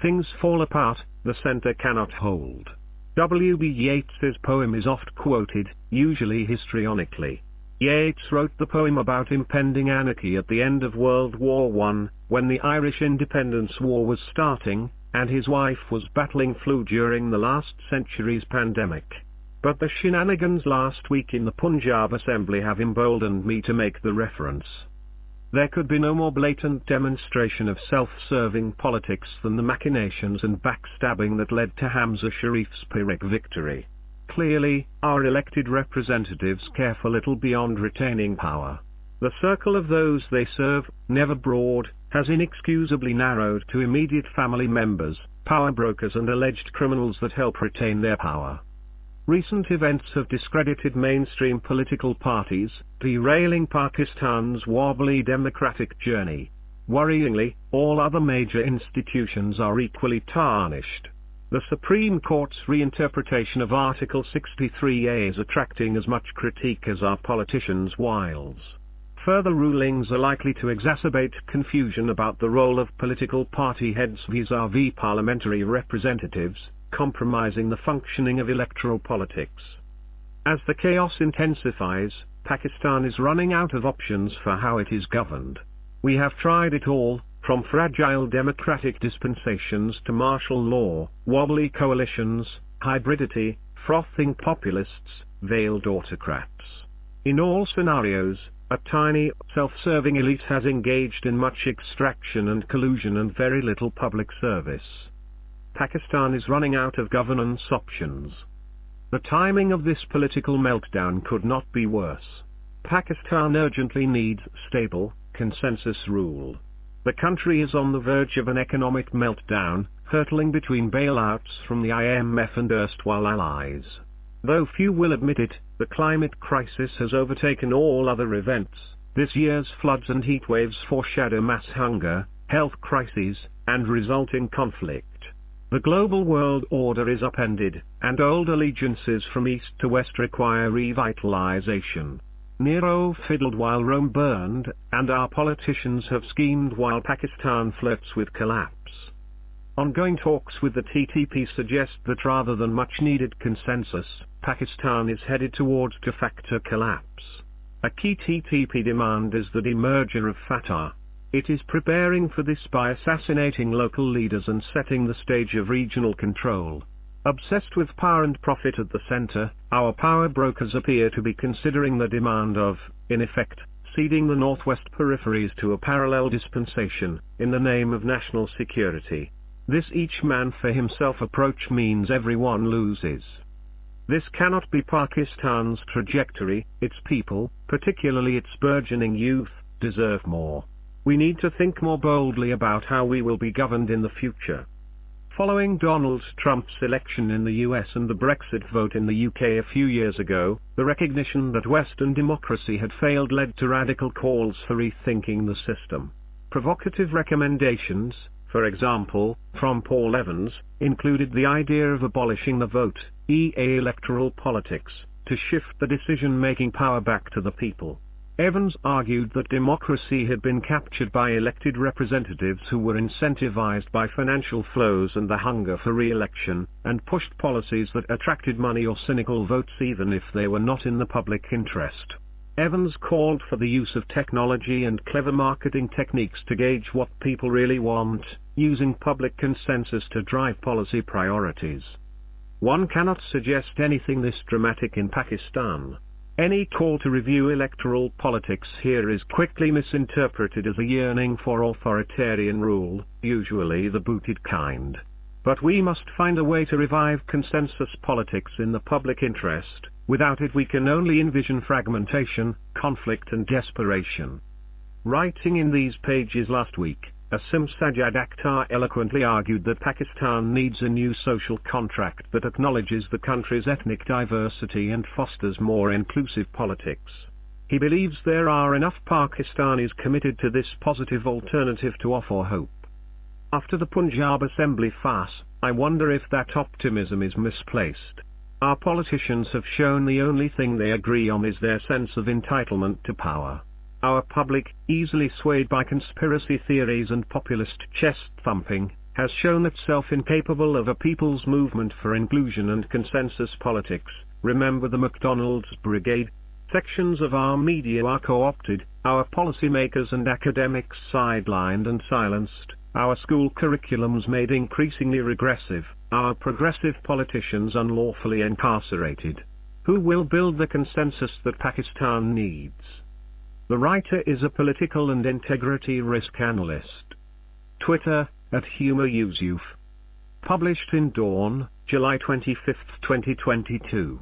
things fall apart, the center cannot hold. W.B. Yeats's poem is oft quoted, usually histrionically. Yeats wrote the poem about impending anarchy at the end of World War I, when the Irish Independence War was starting, and his wife was battling flu during the last century's pandemic. But the shenanigans last week in the Punjab Assembly have emboldened me to make the reference. There could be no more blatant demonstration of self-serving politics than the machinations and backstabbing that led to Hamza Sharif's Pyrrhic victory. Clearly, our elected representatives care for little beyond retaining power. The circle of those they serve, never broad, has inexcusably narrowed to immediate family members, power brokers and alleged criminals that help retain their power. Recent events have discredited mainstream political parties, derailing Pakistan's wobbly democratic journey. Worryingly, all other major institutions are equally tarnished. The Supreme Court's reinterpretation of Article 63A is attracting as much critique as our politicians' wiles. Further rulings are likely to exacerbate confusion about the role of political party heads vis-à-vis parliamentary representatives, compromising the functioning of electoral politics. As the chaos intensifies, Pakistan is running out of options for how it is governed. We have tried it all, from fragile democratic dispensations to martial law, wobbly coalitions, hybridity, frothing populists, veiled autocrats. In all scenarios, a tiny, self-serving elite has engaged in much extraction and collusion and very little public service. Pakistan is running out of governance options. The timing of this political meltdown could not be worse. Pakistan urgently needs stable, consensus rule. The country is on the verge of an economic meltdown, hurtling between bailouts from the IMF and erstwhile allies. Though few will admit it, the climate crisis has overtaken all other events. This year's floods and heat waves foreshadow mass hunger, health crises, and resulting conflict. The global world order is upended, and old allegiances from east to west require revitalization. Nero fiddled while Rome burned, and our politicians have schemed while Pakistan flirts with collapse. Ongoing talks with the TTP suggest that rather than much-needed consensus, Pakistan is headed towards de facto collapse. A key TTP demand is the demerger of Fatah. It is preparing for this by assassinating local leaders and setting the stage of regional control. Obsessed with power and profit at the center, our power brokers appear to be considering the demand of, in effect, ceding the northwest peripheries to a parallel dispensation, in the name of national security. This each man for himself approach means everyone loses. This cannot be Pakistan's trajectory. Its people, particularly its burgeoning youth, deserve more. We need to think more boldly about how we will be governed in the future. Following Donald Trump's election in the US and the Brexit vote in the UK a few years ago, the recognition that Western democracy had failed led to radical calls for rethinking the system. Provocative recommendations, for example, from Paul Evans, included the idea of abolishing the vote, i.e. electoral politics, to shift the decision-making power back to the people. Evans argued that democracy had been captured by elected representatives who were incentivized by financial flows and the hunger for re-election, and pushed policies that attracted money or cynical votes even if they were not in the public interest. Evans called for the use of technology and clever marketing techniques to gauge what people really want, using public consensus to drive policy priorities. One cannot suggest anything this dramatic in Pakistan. Any call to review electoral politics here is quickly misinterpreted as a yearning for authoritarian rule, usually the booted kind. But we must find a way to revive consensus politics in the public interest. Without it we can only envision fragmentation, conflict and desperation. Writing in these pages last week, Asim Sajjad Akhtar eloquently argued that Pakistan needs a new social contract that acknowledges the country's ethnic diversity and fosters more inclusive politics. He believes there are enough Pakistanis committed to this positive alternative to offer hope. After the Punjab Assembly farce, I wonder if that optimism is misplaced. Our politicians have shown the only thing they agree on is their sense of entitlement to power. Our public, easily swayed by conspiracy theories and populist chest-thumping, has shown itself incapable of a people's movement for inclusion and consensus politics. Remember the McDonald's brigade? Sections of our media are co-opted, our policymakers and academics sidelined and silenced, our school curriculums made increasingly regressive, our progressive politicians unlawfully incarcerated. Who will build the consensus that Pakistan needs? The writer is a political and integrity risk analyst. Twitter, @HumorUseYouth. Published in Dawn, July 25, 2022.